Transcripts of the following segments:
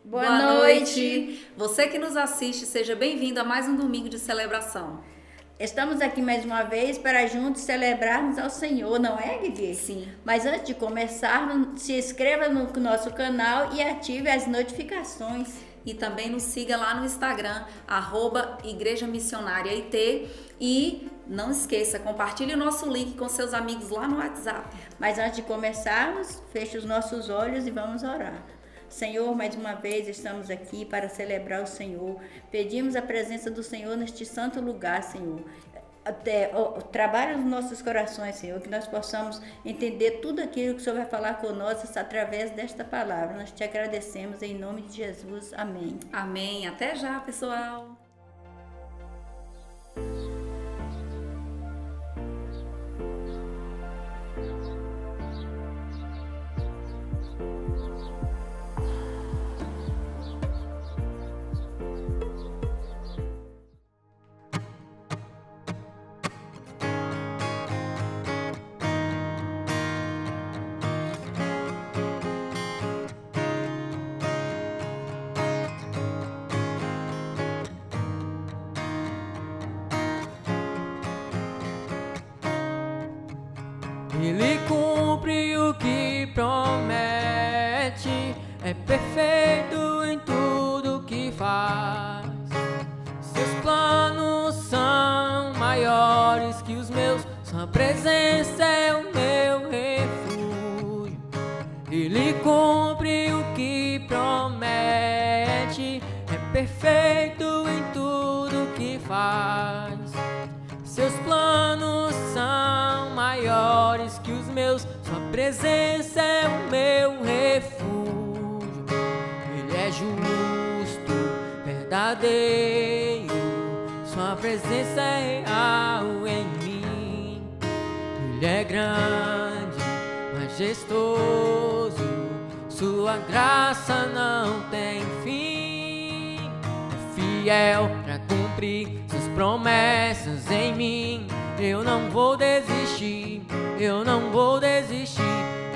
Boa noite! Você que nos assiste, seja bem-vindo a mais um domingo de celebração. Estamos aqui mais uma vez para juntos celebrarmos ao Senhor, não é, Guigui? Sim. Mas antes de começar, se inscreva no nosso canal e ative as notificações. E também nos siga lá no Instagram, @Igreja Missionária IT. E não esqueça, compartilhe o nosso link com seus amigos lá no WhatsApp. Mas antes de começarmos, feche os nossos olhos e vamos orar. Senhor, mais uma vez estamos aqui para celebrar o Senhor. Pedimos a presença do Senhor neste santo lugar, Senhor. Trabalha nos nossos corações, Senhor, que nós possamos entender tudo aquilo que o Senhor vai falar conosco através desta palavra. Nós te agradecemos em nome de Jesus. Amém. Amém. Até já, pessoal. Ele cumpre o que promete, é perfeito em tudo que faz. Seus planos são maiores que os meus, sua presença é o meu refúgio. Ele cumpre o que promete, é perfeito em tudo que faz. Seus planos são maiores que os meus, sua presença é o meu refúgio. Ele é justo, verdadeiro, sua presença é real em mim. Ele é grande, majestoso, sua graça não tem fim. É fiel pra cumprir suas promessas em mim. Eu não vou desistir, eu não vou desistir.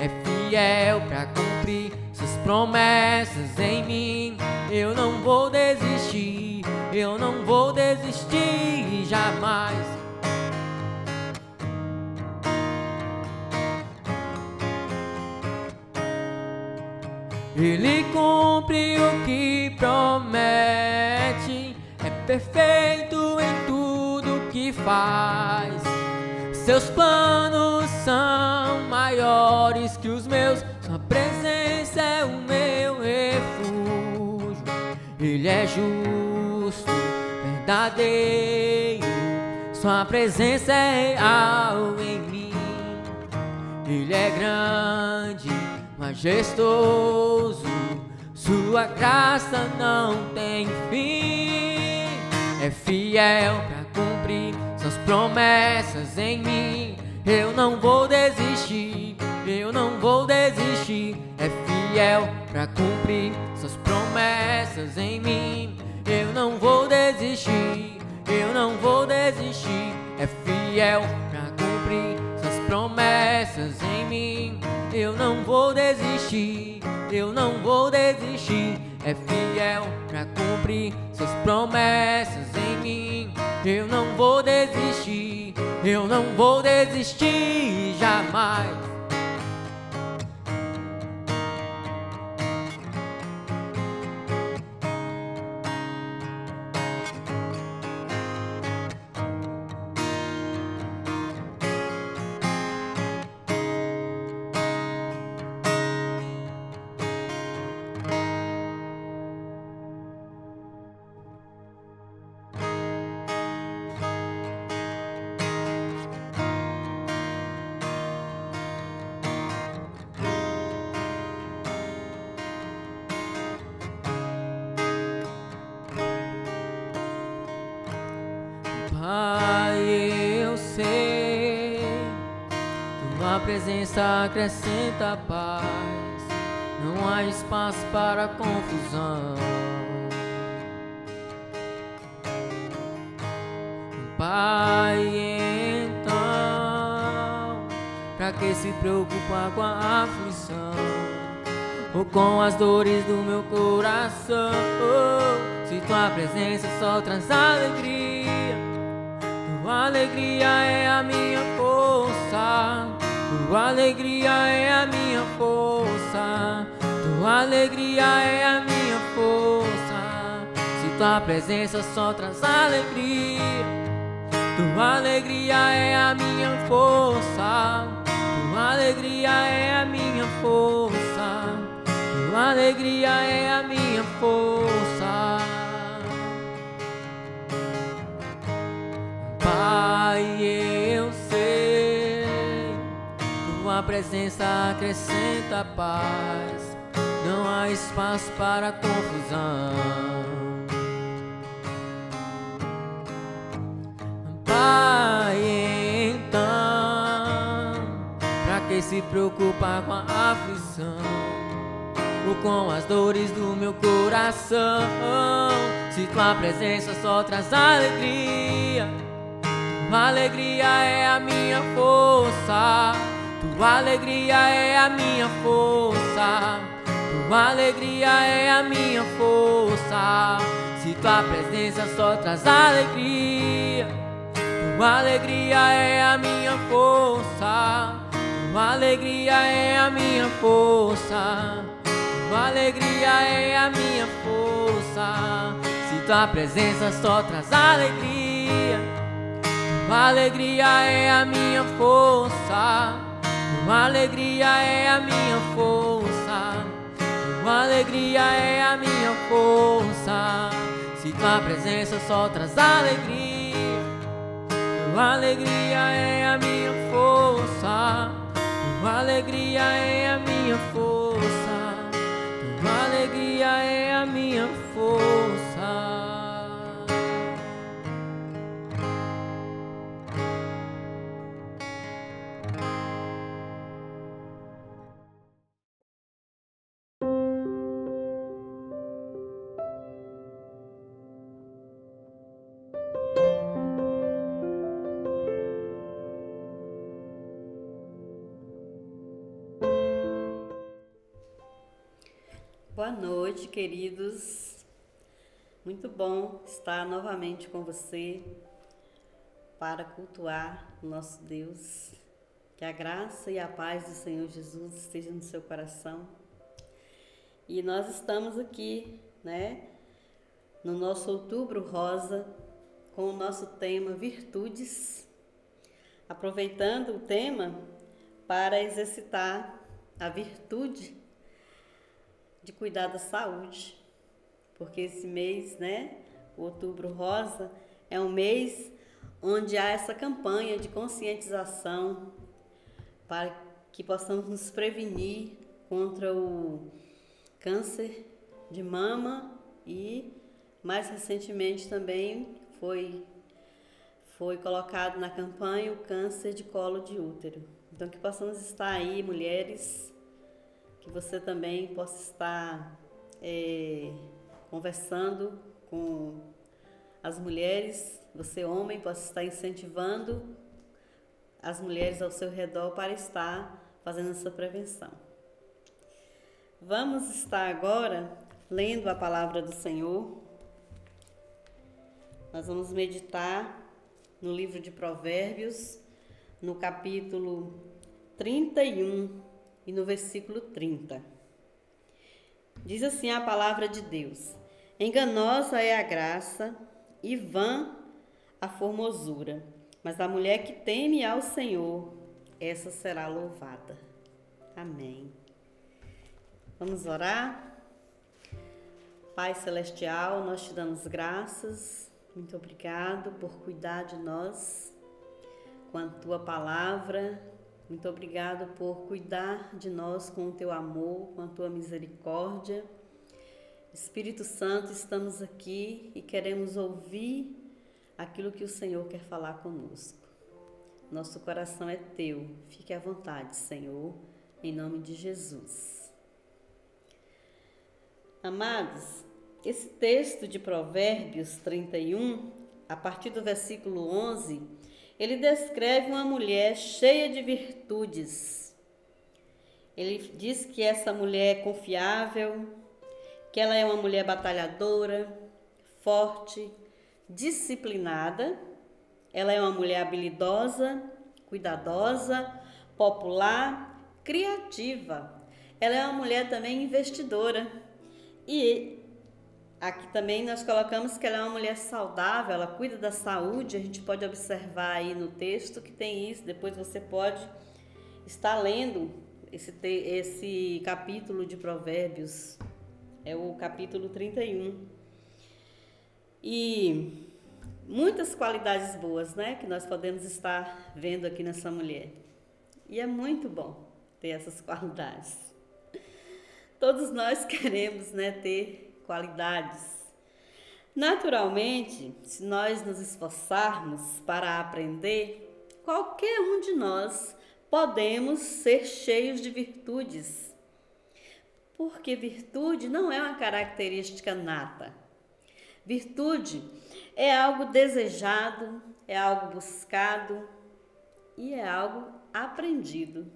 É fiel pra cumprir suas promessas em mim. Eu não vou desistir, eu não vou desistir jamais. Ele cumpre o que promete, é perfeito em tudo que faz. Seus planos são maiores que os meus, sua presença é o meu refúgio. Ele é justo, verdadeiro, sua presença é real em mim. Ele é grande, majestoso, sua graça não tem fim. É fiel pra cumprir suas promessas em mim. Eu não vou desistir, eu não vou desistir. É fiel pra cumprir suas promessas em mim. Eu não vou desistir, eu não vou desistir. É fiel pra cumprir suas promessas em mim. Eu não vou desistir, eu não vou desistir. É fiel pra cumprir suas promessas em mim. Eu não vou desistir, eu não vou desistir jamais. Pai, eu sei, tua presença acrescenta paz, não há espaço para confusão. Pai, então, pra que se preocupar com a aflição? ou com as dores do meu coração. Se tua presença só traz alegria, tua alegria é a minha força, tua alegria é a minha força, tua alegria é a minha força. Se tua presença só traz alegria, tua alegria é a minha força, tua alegria é a minha força, tua alegria é a minha força. Pai, eu sei, tua presença acrescenta paz, não há espaço para confusão. Pai, então, pra que se preocupar com a aflição ou com as dores do meu coração? Se tua presença só traz alegria, tua alegria é a minha força, tua alegria é a minha força, tua alegria é a minha força. Se tua presença só traz alegria, tua alegria é a minha força, tua alegria é a minha força, tua alegria é a minha força. Se tua presença só traz alegria, tua alegria é a minha força, tua alegria é a minha força, tua alegria é a minha força. Se tua presença só traz alegria, tua alegria é a minha força, tua alegria é a minha força, tua alegria é a minha força. Boa noite, queridos. Muito bom estar novamente com você para cultuar o nosso Deus. Que a graça e a paz do Senhor Jesus estejam no seu coração. E nós estamos aqui, no nosso Outubro Rosa, com o nosso tema Virtudes, aproveitando o tema para exercitar a virtude de cuidar da saúde, porque esse mês, o Outubro Rosa, é um mês onde há essa campanha de conscientização para que possamos nos prevenir contra o câncer de mama e, mais recentemente também, foi colocado na campanha o câncer de colo de útero. Então, que possamos estar aí, mulheres, que você também possa estar conversando com as mulheres, você homem possa estar incentivando as mulheres ao seu redor para estar fazendo essa prevenção. Vamos estar agora lendo a palavra do Senhor. Nós vamos meditar no livro de Provérbios, no capítulo 31, e no versículo 30. Diz assim a palavra de Deus: enganosa é a graça e vã a formosura, mas a mulher que teme ao Senhor, essa será louvada. Amém. Vamos orar? Pai Celestial, nós te damos graças, muito obrigado por cuidar de nós com a tua palavra. Muito obrigado por cuidar de nós com o teu amor, com a tua misericórdia. Espírito Santo, estamos aqui e queremos ouvir aquilo que o Senhor quer falar conosco. Nosso coração é teu, fique à vontade, Senhor, em nome de Jesus. Amados, esse texto de Provérbios 31, a partir do versículo 11, ele descreve uma mulher cheia de virtudes. Ele diz que essa mulher é confiável, que ela é uma mulher batalhadora, forte, disciplinada. Ela é uma mulher habilidosa, cuidadosa, popular, criativa. Ela é uma mulher também investidora. E aqui também nós colocamos que ela é uma mulher saudável, ela cuida da saúde. A gente pode observar aí no texto que tem isso. Depois você pode estar lendo esse capítulo de Provérbios. É o capítulo 31. E muitas qualidades boas, né, que nós podemos estar vendo aqui nessa mulher. E é muito bom ter essas qualidades. Todos nós queremos, né, ter qualidades. Naturalmente, se nós nos esforçarmos para aprender, qualquer um de nós podemos ser cheios de virtudes. Porque virtude não é uma característica nata. Virtude é algo desejado, é algo buscado e é algo aprendido.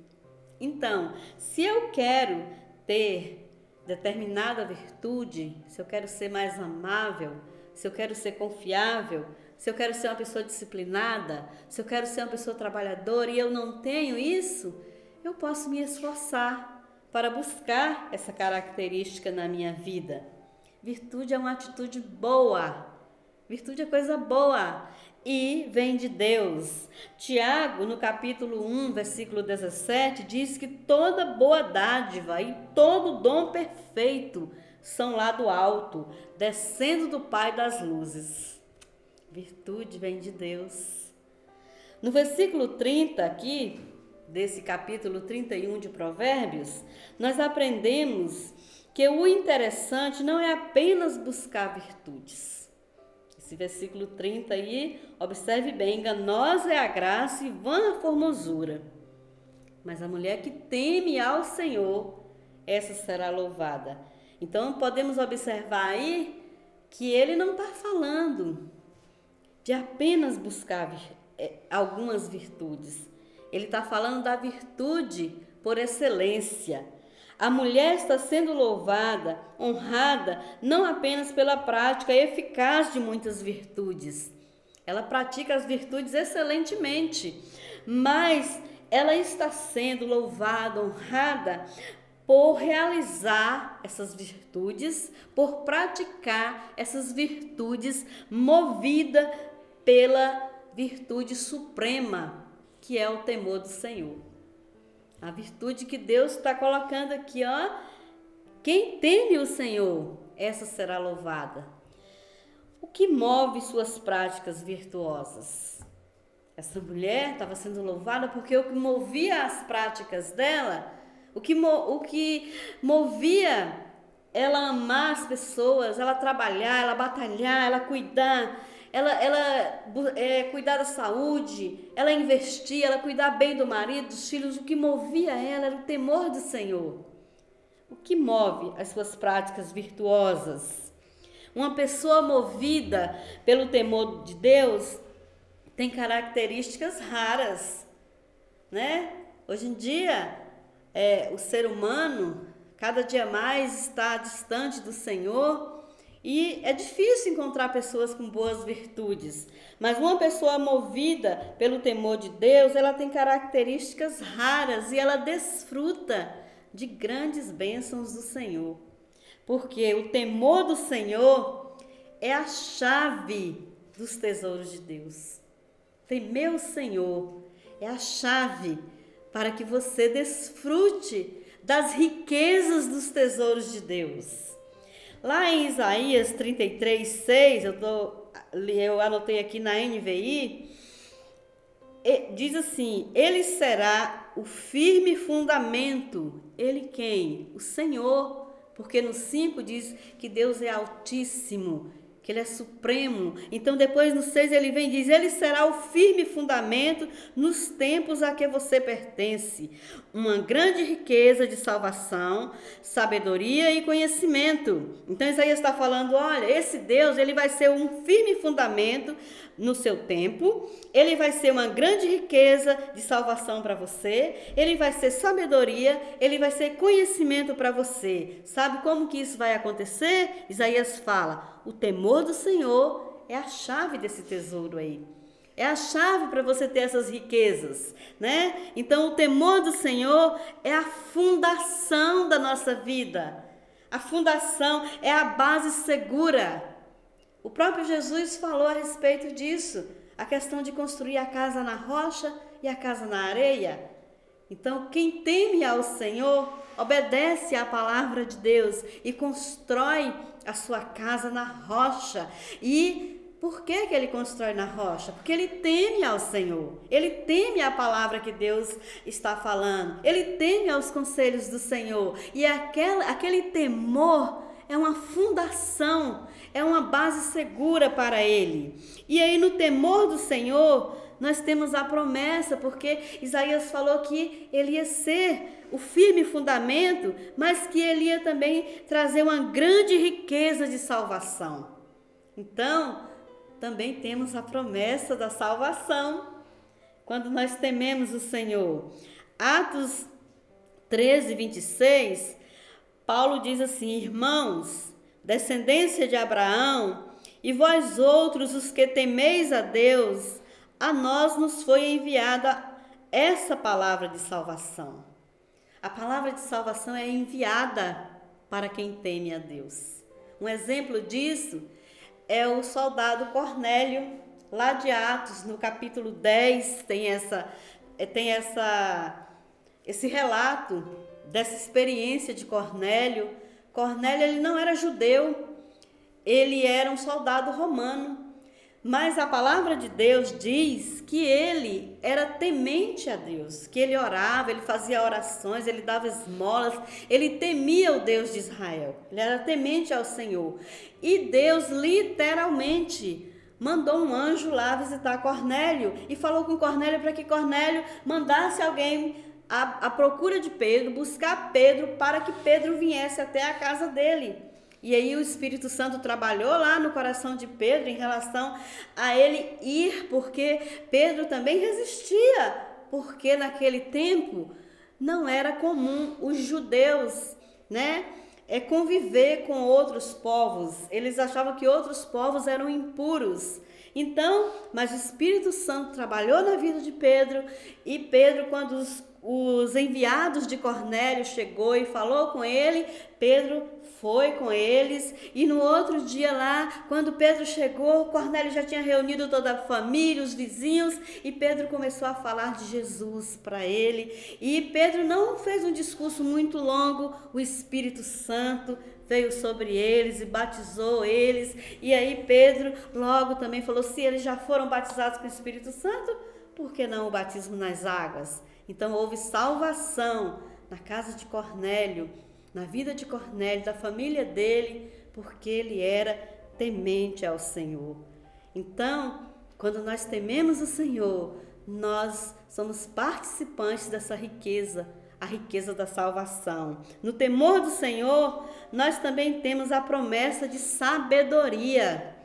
Então, se eu quero ter determinada virtude, se eu quero ser mais amável, se eu quero ser confiável, se eu quero ser uma pessoa disciplinada, se eu quero ser uma pessoa trabalhadora e eu não tenho isso, eu posso me esforçar para buscar essa característica na minha vida. Virtude é uma atitude boa. Virtude é coisa boa e vem de Deus. Tiago, no capítulo 1, versículo 17, diz que toda boa dádiva e todo dom perfeito são lá do alto, descendo do Pai das luzes. Virtude vem de Deus. No versículo 30 aqui, desse capítulo 31 de Provérbios, nós aprendemos que o interessante não é apenas buscar virtudes. Esse versículo 30 aí, observe bem, enganosa é a graça e vã a formosura. Mas a mulher que teme ao Senhor, essa será louvada. Então podemos observar aí que ele não está falando de apenas buscar algumas virtudes. Ele está falando da virtude por excelência. A mulher está sendo louvada, honrada, não apenas pela prática eficaz de muitas virtudes. Ela pratica as virtudes excelentemente, mas ela está sendo louvada, honrada por realizar essas virtudes, por praticar essas virtudes, movida pela virtude suprema, que é o temor do Senhor. A virtude que Deus está colocando aqui, ó. Quem teme o Senhor, essa será louvada. O que move suas práticas virtuosas? Essa mulher estava sendo louvada porque o que movia as práticas dela, o que movia ela amar as pessoas, ela trabalhar, ela batalhar, ela cuidar, ela cuidar da saúde, ela investir, ela cuidar bem do marido, dos filhos. O que movia ela era o temor do Senhor. O que move as suas práticas virtuosas? Uma pessoa movida pelo temor de Deus tem características raras, né? Hoje em dia, o ser humano cada dia mais está distante do Senhor. E é difícil encontrar pessoas com boas virtudes, mas uma pessoa movida pelo temor de Deus, ela tem características raras e ela desfruta de grandes bênçãos do Senhor. Porque o temor do Senhor é a chave dos tesouros de Deus. Temer o Senhor é a chave para que você desfrute das riquezas dos tesouros de Deus. Lá em Isaías 33:6, eu anotei aqui na NVI, diz assim: ele será o firme fundamento. Ele quem? O Senhor. Porque no 5 diz que Deus é altíssimo, que Ele é supremo. Então depois no 6 ele vem e diz, Ele será o firme fundamento nos tempos a que você pertence. Uma grande riqueza de salvação, sabedoria e conhecimento. Então Isaías está falando, olha, esse Deus, Ele vai ser um firme fundamento no seu tempo, Ele vai ser uma grande riqueza de salvação para você, Ele vai ser sabedoria, Ele vai ser conhecimento para você. Sabe como que isso vai acontecer? Isaías fala, o temor do Senhor é a chave desse tesouro aí. É a chave para você ter essas riquezas, né? Então, o temor do Senhor é a fundação da nossa vida. A fundação é a base segura. O próprio Jesus falou a respeito disso, a questão de construir a casa na rocha e a casa na areia. Então, quem teme ao Senhor, obedece à palavra de Deus e constrói a sua casa na rocha. E por que ele constrói na rocha? Porque ele teme ao Senhor, ele teme a palavra que Deus está falando, ele teme aos conselhos do Senhor. E aquele temor é uma fundação, é uma base segura para ele. E aí no temor do Senhor, nós temos a promessa, porque Isaías falou que ele ia ser o firme fundamento, mas que ele ia também trazer uma grande riqueza de salvação. Então, também temos a promessa da salvação, quando nós tememos o Senhor. Atos 13, 26, Paulo diz assim, irmãos, descendência de Abraão, e vós outros, os que temeis a Deus, a nós nos foi enviada essa palavra de salvação. A palavra de salvação é enviada para quem teme a Deus. Um exemplo disso é o soldado Cornélio, lá de Atos, no capítulo 10, tem esse relato dessa experiência de Cornélio. Cornélio, ele não era judeu, ele era um soldado romano, mas a palavra de Deus diz que ele era temente a Deus, que ele orava, ele fazia orações, ele dava esmolas, ele temia o Deus de Israel, ele era temente ao Senhor. E Deus literalmente mandou um anjo lá visitar Cornélio e falou com Cornélio para que Cornélio mandasse alguém à procura de Pedro, buscar Pedro, para que Pedro viesse até a casa dele. E aí o Espírito Santo trabalhou lá no coração de Pedro em relação a ele ir, porque Pedro também resistia, porque naquele tempo não era comum os judeus, né, conviver com outros povos. Eles achavam que outros povos eram impuros. Então, mas o Espírito Santo trabalhou na vida de Pedro, e Pedro, quando os enviados de Cornélio chegou e falou com ele, Pedro foi com eles. E no outro dia lá, quando Pedro chegou, Cornélio já tinha reunido toda a família, os vizinhos, e Pedro começou a falar de Jesus para ele. E Pedro não fez um discurso muito longo, o Espírito Santo veio sobre eles e batizou eles. E aí Pedro logo também falou, se eles já foram batizados com o Espírito Santo, por que não o batismo nas águas? Então houve salvação na casa de Cornélio, na vida de Cornélio, da família dele, porque ele era temente ao Senhor. Então, quando nós tememos o Senhor, nós somos participantes dessa riqueza, a riqueza da salvação. No temor do Senhor, nós também temos a promessa de sabedoria.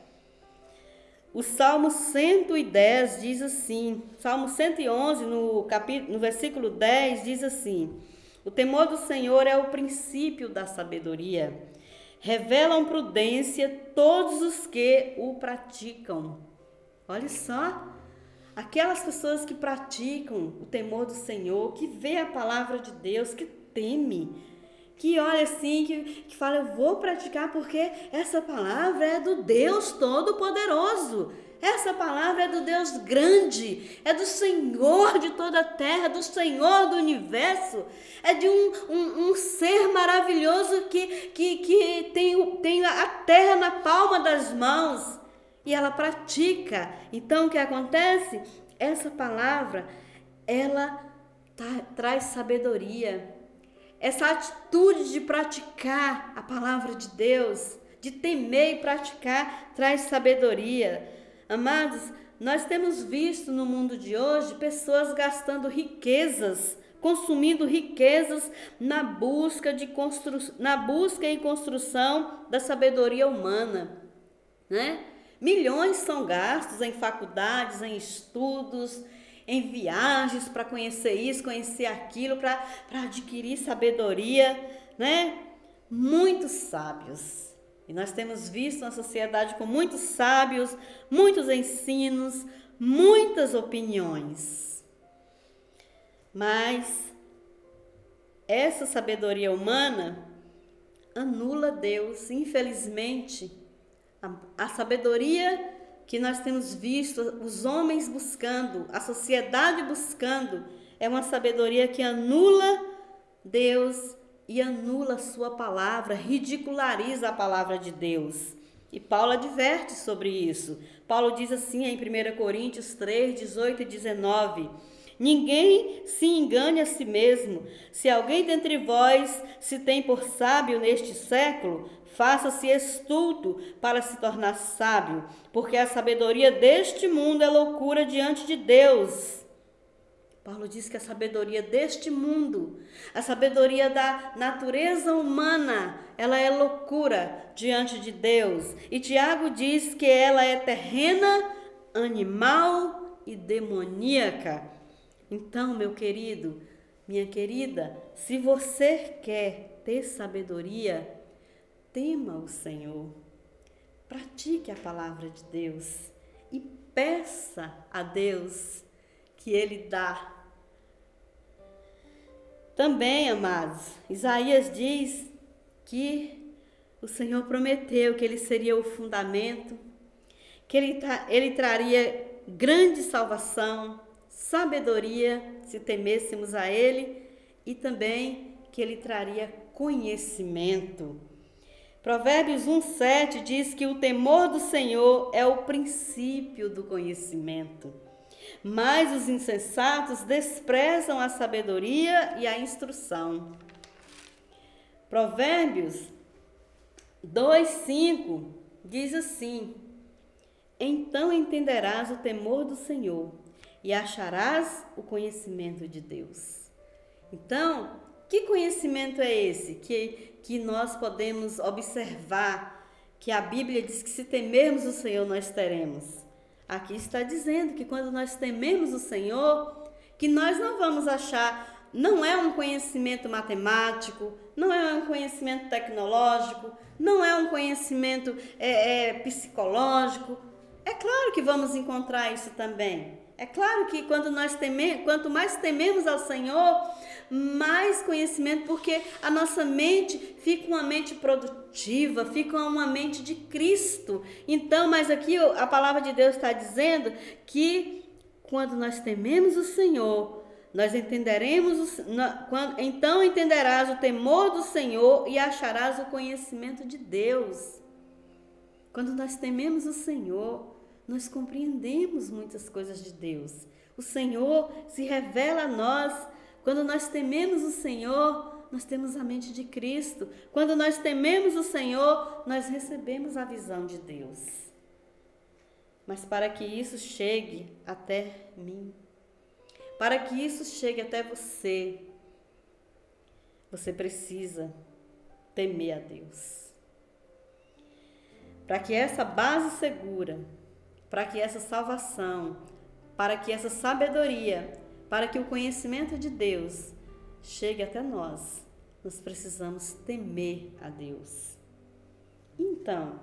O Salmo 110 diz assim, Salmo 111, no versículo 10, diz assim, o temor do Senhor é o princípio da sabedoria, revelam prudência todos os que o praticam. Olha só, aquelas pessoas que praticam o temor do Senhor, que vê a palavra de Deus, que teme, que olha assim, que fala, eu vou praticar porque essa palavra é do Deus Todo-Poderoso. Essa palavra é do Deus grande, é do Senhor de toda a terra, do Senhor do universo, é de um ser maravilhoso que tem a terra na palma das mãos e ela pratica. Então o que acontece? Essa palavra, ela traz sabedoria. Essa atitude de praticar a palavra de Deus, de temer e praticar, traz sabedoria. Amados, nós temos visto no mundo de hoje pessoas gastando riquezas, consumindo riquezas na busca e construção da sabedoria humana, né? Milhões são gastos em faculdades, em estudos, em viagens para conhecer isso, conhecer aquilo, para adquirir sabedoria, né? Muitos sábios. E nós temos visto uma sociedade com muitos sábios, muitos ensinos, muitas opiniões. Mas essa sabedoria humana anula Deus, infelizmente. A sabedoria que nós temos visto os homens buscando, a sociedade buscando, é uma sabedoria que anula Deus e anula a sua palavra, ridiculariza a palavra de Deus. E Paulo adverte sobre isso. Paulo diz assim em 1 Coríntios 3, 18 e 19: ninguém se engane a si mesmo. Se alguém dentre vós se tem por sábio neste século, faça-se estulto para se tornar sábio, porque a sabedoria deste mundo é loucura diante de Deus. Paulo diz que a sabedoria deste mundo, a sabedoria da natureza humana, ela é loucura diante de Deus. E Tiago diz que ela é terrena, animal e demoníaca. Então, meu querido, minha querida, se você quer ter sabedoria, tema o Senhor, pratique a palavra de Deus e peça a Deus que Ele dá. Também, amados, Isaías diz que o Senhor prometeu que Ele seria o fundamento, que Ele traria grande salvação, sabedoria, se temêssemos a Ele, e também que Ele traria conhecimento. Provérbios 1:7 diz que o temor do Senhor é o princípio do conhecimento, mas os insensatos desprezam a sabedoria e a instrução. Provérbios 2:5 diz assim: então entenderás o temor do Senhor e acharás o conhecimento de Deus. Então, que conhecimento é esse que nós podemos observar, que a Bíblia diz que se temermos o Senhor nós teremos? Aqui está dizendo que quando nós tememos o Senhor, que nós não vamos achar, não é um conhecimento matemático, não é um conhecimento tecnológico, não é um conhecimento psicológico. É claro que vamos encontrar isso também. É claro que quanto mais tememos ao Senhor, mais conhecimento, porque a nossa mente fica uma mente produtiva, fica uma mente de Cristo. Então, mas aqui a palavra de Deus está dizendo que quando nós tememos o Senhor, nós entenderemos, então entenderás o temor do Senhor e acharás o conhecimento de Deus. Quando nós tememos o Senhor, nós compreendemos muitas coisas de Deus. O Senhor se revela a nós. Quando nós tememos o Senhor, nós temos a mente de Cristo. Quando nós tememos o Senhor, nós recebemos a visão de Deus. Mas para que isso chegue até mim, para que isso chegue até você, você precisa temer a Deus. Para que essa base segura, para que essa salvação, para que essa sabedoria, para que o conhecimento de Deus chegue até nós, nós precisamos temer a Deus. Então,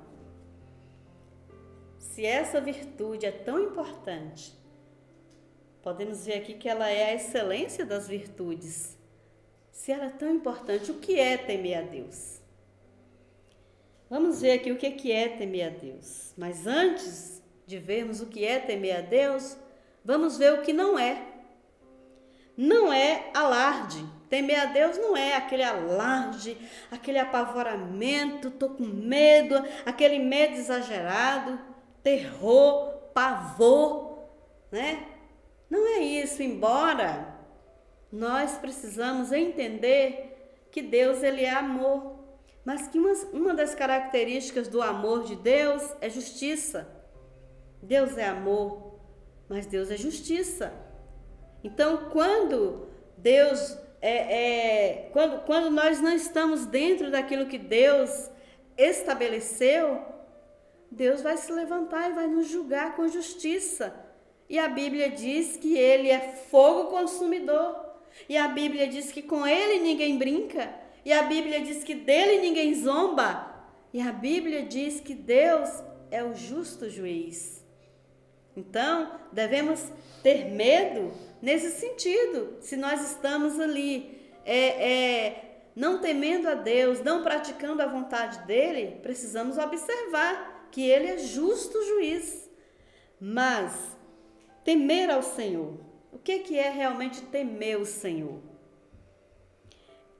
se essa virtude é tão importante, podemos ver aqui que ela é a excelência das virtudes. Se ela é tão importante, o que é temer a Deus? Vamos ver aqui o que é temer a Deus. Mas antes de vermos o que é temer a Deus, vamos ver o que não é. Não é alarde. Temer a Deus não é aquele alarde, aquele apavoramento, estou com medo, aquele medo exagerado, terror, pavor, né? Não é isso, embora nós precisamos entender que Deus, Ele é amor. mas que uma das características do amor de Deus é justiça. Deus é amor, mas Deus é justiça. Então, quando Deus quando nós não estamos dentro daquilo que Deus estabeleceu, Deus vai se levantar e vai nos julgar com justiça. E a Bíblia diz que Ele é fogo consumidor. E a Bíblia diz que com Ele ninguém brinca. E a Bíblia diz que dele ninguém zomba. E a Bíblia diz que Deus é o justo juiz. Então, devemos ter medo nesse sentido. Se nós estamos ali não temendo a Deus, não praticando a vontade dele, precisamos observar que ele é justo juiz. Mas temer ao Senhor, o que é realmente temer o Senhor?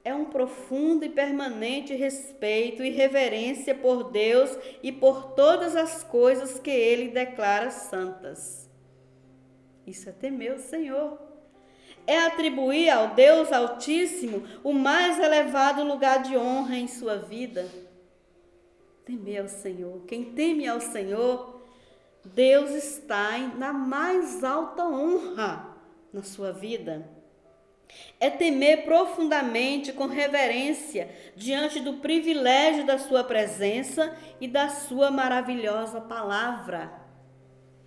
É um profundo e permanente respeito e reverência por Deus e por todas as coisas que Ele declara santas. Isso é temer o Senhor. É atribuir ao Deus Altíssimo o mais elevado lugar de honra em sua vida. Temer ao Senhor. Quem teme ao Senhor, Deus está na mais alta honra na sua vida. É temer profundamente, com reverência, diante do privilégio da sua presença e da sua maravilhosa palavra.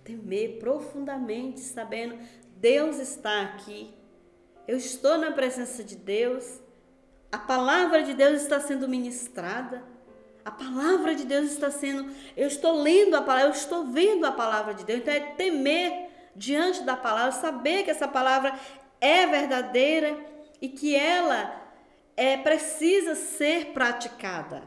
Temer profundamente, sabendo, Deus está aqui. Eu estou na presença de Deus. A palavra de Deus está sendo ministrada. A palavra de Deus está sendo... Eu estou lendo a palavra, eu estou vendo a palavra de Deus. Então é temer diante da palavra, saber que essa palavra é verdadeira e que ela precisa ser praticada.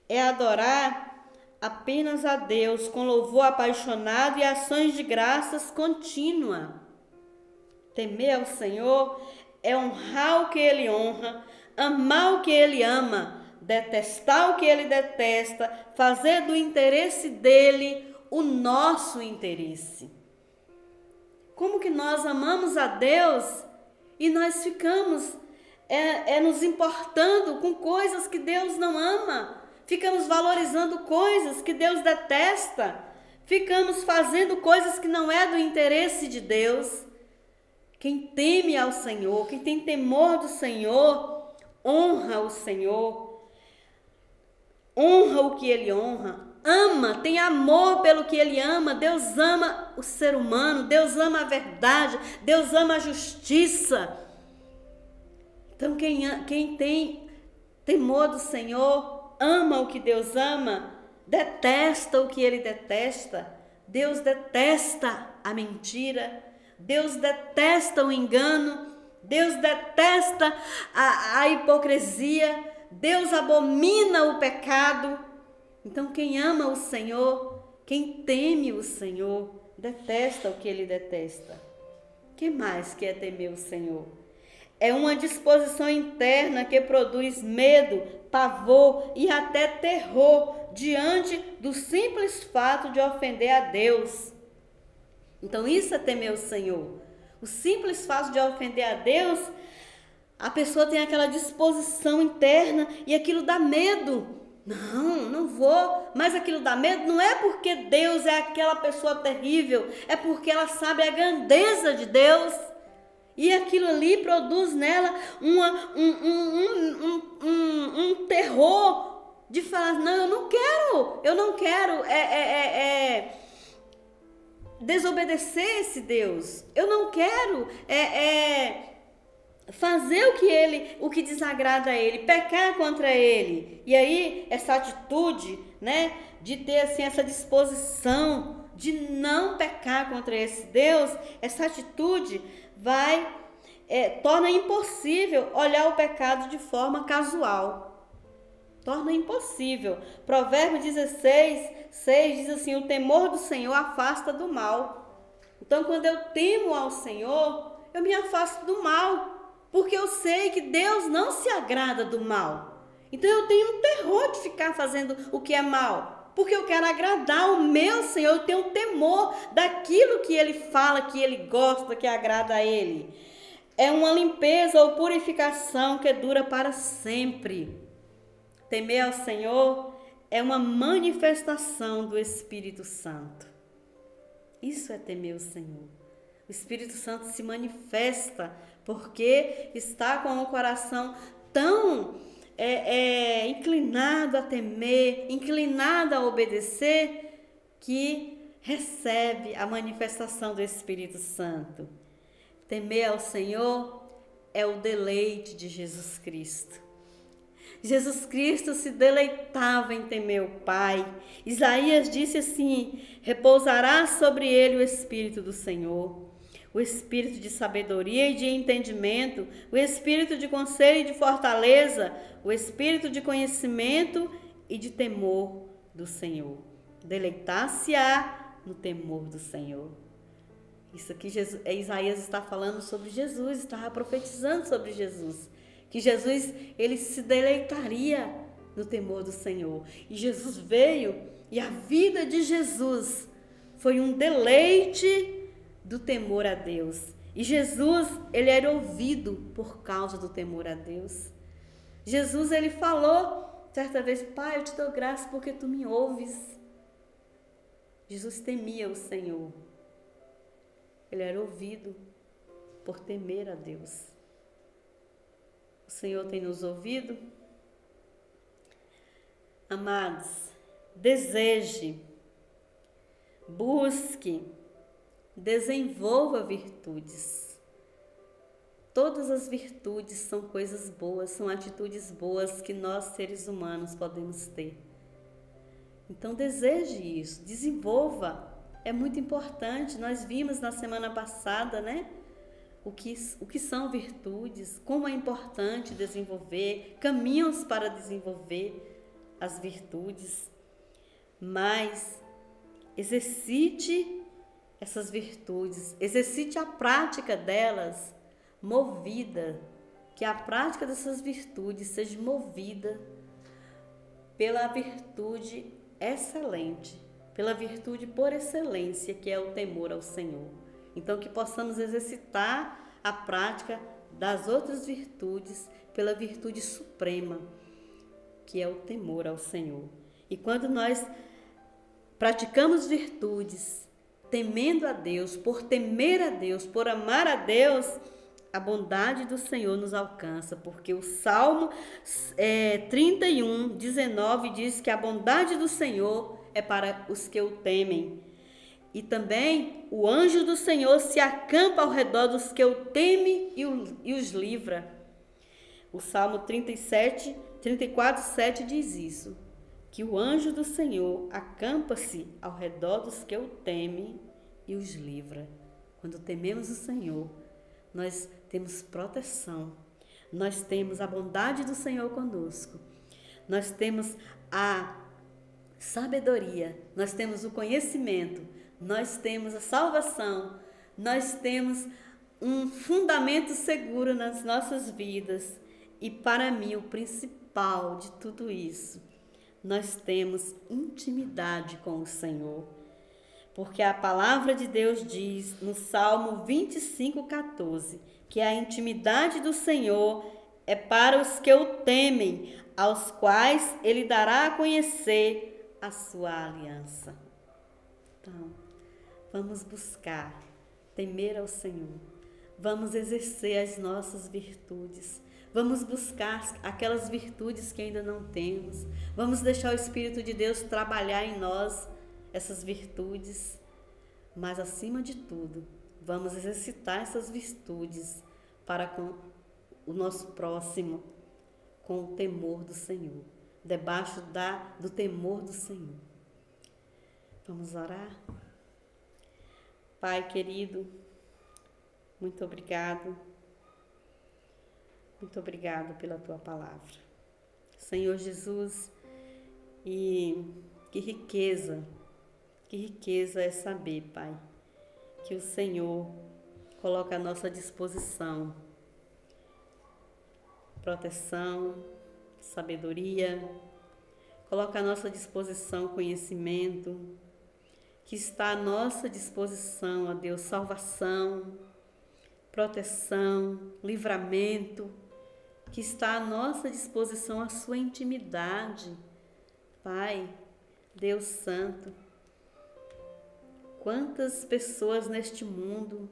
É adorar apenas a Deus com louvor apaixonado e ações de graças contínua. Temer ao Senhor é honrar o que Ele honra, amar o que Ele ama, detestar o que Ele detesta, fazer do interesse dEle o nosso interesse. Como que nós amamos a Deus e nós ficamos nos importando com coisas que Deus não ama, ficamos valorizando coisas que Deus detesta, ficamos fazendo coisas que não é do interesse de Deus. Quem teme ao Senhor, quem tem temor do Senhor, honra o Senhor, honra o que Ele honra, ama, tem amor pelo que Ele ama. Deus ama o ser humano, Deus ama a verdade, Deus ama a justiça. Então quem tem temor do Senhor, ama o que Deus ama, detesta o que Ele detesta. Deus detesta a mentira, Deus detesta o engano, Deus detesta a hipocrisia, Deus abomina o pecado. Então quem ama o Senhor, quem teme o Senhor, detesta o que Ele detesta. O que mais que é temer o Senhor? É uma disposição interna que produz medo, pavor e até terror diante do simples fato de ofender a Deus. Então isso é temer o Senhor. O simples fato de ofender a Deus, a pessoa tem aquela disposição interna e aquilo dá medo. Não vou, mas aquilo dá medo não é porque Deus é aquela pessoa terrível, é porque ela sabe a grandeza de Deus. E aquilo ali produz nela um terror de falar, não, eu não quero desobedecer esse Deus. Eu não quero fazer o que desagrada a Ele, pecar contra Ele. E aí, essa atitude, né, de ter assim, essa disposição de não pecar contra esse Deus, essa atitude torna impossível olhar o pecado de forma casual. Torna impossível. Provérbio 16:6 diz assim, o temor do Senhor afasta do mal. Então, quando eu temo ao Senhor, eu me afasto do mal, porque eu sei que Deus não se agrada do mal. Então, eu tenho um terror de ficar fazendo o que é mal, porque eu quero agradar o meu Senhor, eu tenho temor daquilo que Ele fala, que Ele gosta, que agrada a Ele. É uma limpeza ou purificação que dura para sempre. Temer ao Senhor é uma manifestação do Espírito Santo. Isso é temer o Senhor. O Espírito Santo se manifesta porque está com o coração tão inclinado a temer, inclinado a obedecer, que recebe a manifestação do Espírito Santo. Temer ao Senhor é o deleite de Jesus Cristo. Jesus Cristo se deleitava em temer o Pai. Isaías disse assim: repousará sobre ele o Espírito do Senhor, o Espírito de sabedoria e de entendimento, o Espírito de conselho e de fortaleza, o Espírito de conhecimento e de temor do Senhor. Deleitar-se-á no temor do Senhor. Isso aqui Isaías está falando sobre Jesus, estava profetizando sobre Jesus. Que Jesus, ele se deleitaria no temor do Senhor. E Jesus veio, e a vida de Jesus foi um deleite do temor a Deus. E Jesus, ele era ouvido por causa do temor a Deus. Jesus, ele falou certa vez: Pai, eu te dou graça porque tu me ouves. Jesus temia o Senhor. Ele era ouvido por temer a Deus. O Senhor tem nos ouvido? Amados, deseje, busque, desenvolva virtudes. Todas as virtudes são coisas boas, são atitudes boas que nós, seres humanos, podemos ter. Então, deseje isso, desenvolva. É muito importante. Nós vimos na semana passada, né? O que são virtudes, como é importante desenvolver, caminhos para desenvolver as virtudes. Mas exercite essas virtudes, exercite a prática delas, que a prática dessas virtudes seja movida pela virtude excelente, pela virtude por excelência, que é o temor ao Senhor. Então, que possamos exercitar a prática das outras virtudes pela virtude suprema, que é o temor ao Senhor. E quando nós praticamos virtudes temendo a Deus, por temer a Deus, por amar a Deus, a bondade do Senhor nos alcança, porque o Salmo 31, 19 diz que a bondade do Senhor é para os que o temem. E também o anjo do Senhor se acampa ao redor dos que o temem e os livra. O Salmo 34, 7 diz isso, que o anjo do Senhor acampa-se ao redor dos que o temem e os livra. Quando tememos o Senhor, nós temos proteção, nós temos a bondade do Senhor conosco, nós temos a sabedoria, nós temos o conhecimento, nós temos a salvação, nós temos um fundamento seguro nas nossas vidas. E para mim, o principal de tudo isso, nós temos intimidade com o Senhor. Porque a palavra de Deus diz no Salmo 25:14, que a intimidade do Senhor é para os que o temem, aos quais Ele dará a conhecer a sua aliança. Então, vamos buscar temer ao Senhor, vamos exercer as nossas virtudes, vamos buscar aquelas virtudes que ainda não temos, vamos deixar o Espírito de Deus trabalhar em nós essas virtudes, mas acima de tudo, vamos exercitar essas virtudes para com o nosso próximo, com o temor do Senhor, debaixo do temor do Senhor. Vamos orar? Pai querido, muito obrigado pela Tua palavra. Senhor Jesus, e que riqueza é saber, Pai, que o Senhor coloca à nossa disposição proteção, sabedoria, coloca à nossa disposição conhecimento, que está à nossa disposição, ó Deus, salvação, proteção, livramento que está à nossa disposição, a sua intimidade. Pai, Deus Santo, quantas pessoas neste mundo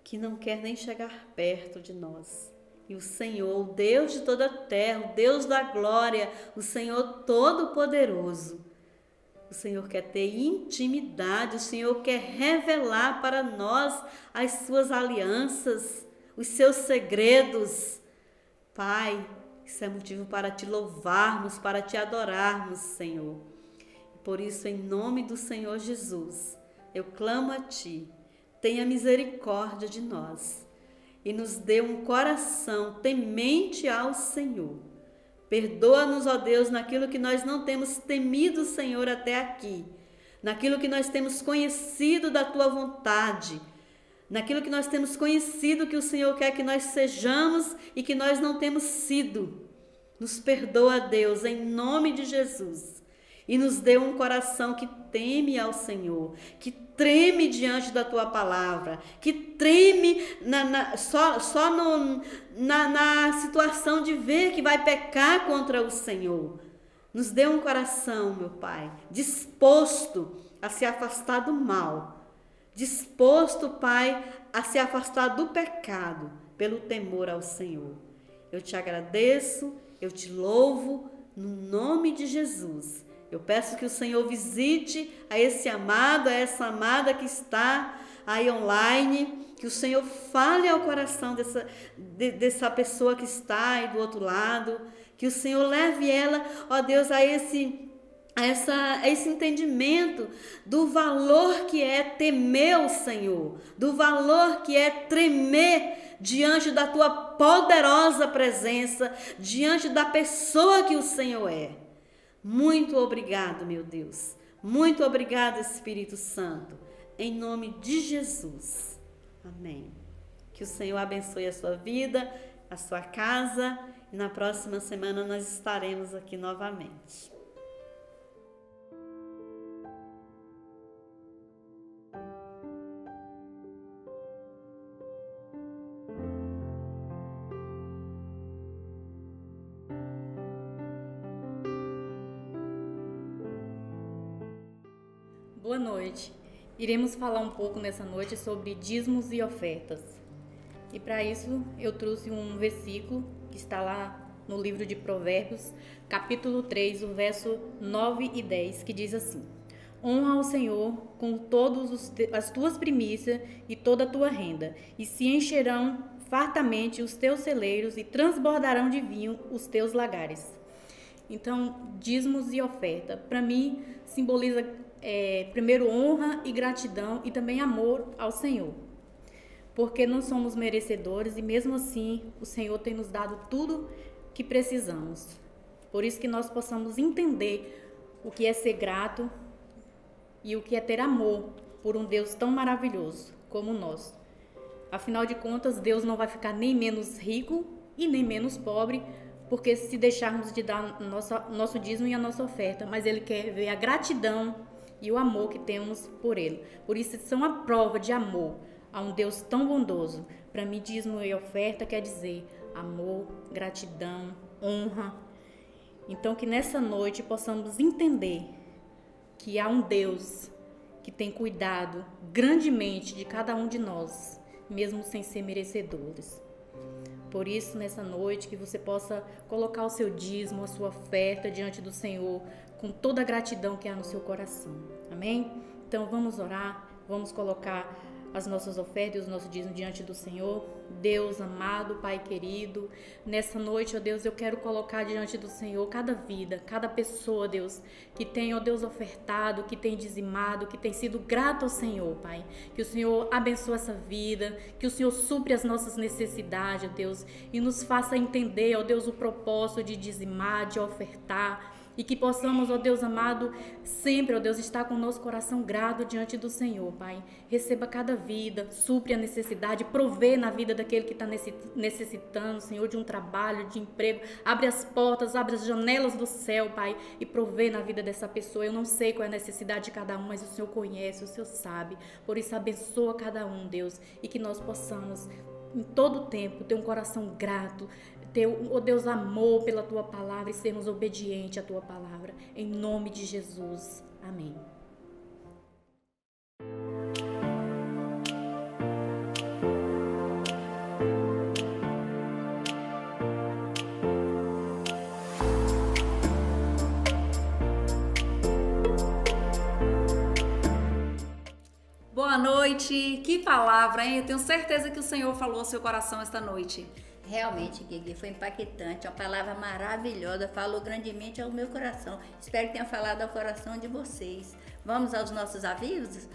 que não quer nem chegar perto de nós. E o Senhor, o Deus de toda a terra, o Deus da glória, o Senhor Todo-Poderoso, o Senhor quer ter intimidade, o Senhor quer revelar para nós as suas alianças, os seus segredos. Pai, isso é motivo para te louvarmos, para te adorarmos, Senhor. Por isso, em nome do Senhor Jesus, eu clamo a Ti, tenha misericórdia de nós e nos dê um coração temente ao Senhor. Perdoa-nos, ó Deus, naquilo que nós não temos temido, Senhor, até aqui, naquilo que nós temos conhecido da Tua vontade, naquilo que nós temos conhecido que o Senhor quer que nós sejamos e que nós não temos sido. Nos perdoa, Deus, em nome de Jesus. E nos dê um coração que teme ao Senhor, que treme diante da Tua palavra, que treme na situação de ver que vai pecar contra o Senhor. Nos dê um coração, meu Pai, disposto a se afastar do mal, disposto, Pai, a se afastar do pecado, pelo temor ao Senhor. Eu te agradeço, eu te louvo, no nome de Jesus. Eu peço que o Senhor visite a esse amado, a essa amada que está aí online, que o Senhor fale ao coração dessa pessoa que está aí do outro lado, que o Senhor leve ela, ó Deus, a esse entendimento do valor que é temer o Senhor, do valor que é tremer diante da Tua poderosa presença, diante da pessoa que o Senhor é. Muito obrigado, meu Deus. Muito obrigado, Espírito Santo. Em nome de Jesus. Amém. Que o Senhor abençoe a sua vida, a sua casa. E na próxima semana nós estaremos aqui novamente. Boa noite. Iremos falar um pouco nessa noite sobre dízimos e ofertas. E para isso eu trouxe um versículo que está lá no livro de Provérbios, capítulo 3, o verso 9 e 10, que diz assim: Honra ao Senhor com todas as tuas primícias e toda a tua renda, e se encherão fartamente os teus celeiros e transbordarão de vinho os teus lagares. Então, dízimos e oferta, para mim, simboliza primeiro honra e gratidão e também amor ao Senhor, porque não somos merecedores e mesmo assim o Senhor tem nos dado tudo que precisamos. Por isso que nós possamos entender o que é ser grato e o que é ter amor por um Deus tão maravilhoso como nós. Afinal de contas, Deus não vai ficar nem menos rico e nem menos pobre, porque se deixarmos de dar nosso dízimo e a nossa oferta, mas Ele quer ver a gratidão e o amor que temos por Ele. Por isso são a prova de amor a um Deus tão bondoso. Para mim, dízimo e oferta quer dizer amor, gratidão, honra. Então que nessa noite possamos entender que há um Deus que tem cuidado grandemente de cada um de nós, mesmo sem ser merecedores. Por isso, nessa noite, que você possa colocar o seu dízimo, a sua oferta diante do Senhor, com toda a gratidão que há no seu coração. Amém? Então, vamos orar, vamos colocar as nossas ofertas e os nossos dízimos diante do Senhor. Deus amado, Pai querido, nessa noite, ó Deus, eu quero colocar diante do Senhor cada vida, cada pessoa, Deus, que tem, ó Deus, ofertado, que tem dizimado, que tem sido grato ao Senhor, Pai. Que o Senhor abençoe essa vida, que o Senhor supre as nossas necessidades, ó Deus, e nos faça entender, ó Deus, o propósito de dizimar, de ofertar. E que possamos, ó Deus amado, sempre, ó Deus, estar com o nosso coração grato diante do Senhor, Pai. Receba cada vida, supre a necessidade, provê na vida daquele que está necessitando, Senhor, de um trabalho, de emprego. Abre as portas, abre as janelas do céu, Pai, e provê na vida dessa pessoa. Eu não sei qual é a necessidade de cada um, mas o Senhor conhece, o Senhor sabe. Por isso, abençoa cada um, Deus, e que nós possamos, em todo tempo, ter um coração grato, ter, ó Deus, amor pela tua palavra e sermos obedientes à tua palavra. Em nome de Jesus. Amém. Boa noite, que palavra, hein? Eu tenho certeza que o Senhor falou ao seu coração esta noite. Realmente, Guigui, foi impactante, uma palavra maravilhosa, falou grandemente ao meu coração. Espero que tenha falado ao coração de vocês. Vamos aos nossos avisos?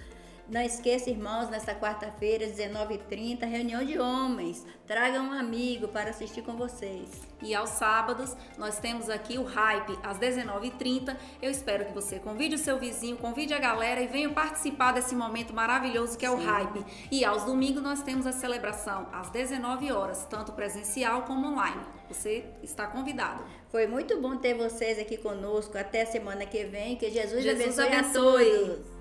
Não esqueça, irmãos, nesta quarta-feira, 19h30, reunião de homens. Traga um amigo para assistir com vocês. E aos sábados, nós temos aqui o Hype, às 19h30. Eu espero que você convide o seu vizinho, convide a galera e venha participar desse momento maravilhoso que é o Hype. E aos domingos, nós temos a celebração, às 19 horas, tanto presencial como online. Você está convidado. Foi muito bom ter vocês aqui conosco. Até semana que vem. Que Jesus abençoe a abençoe. todos.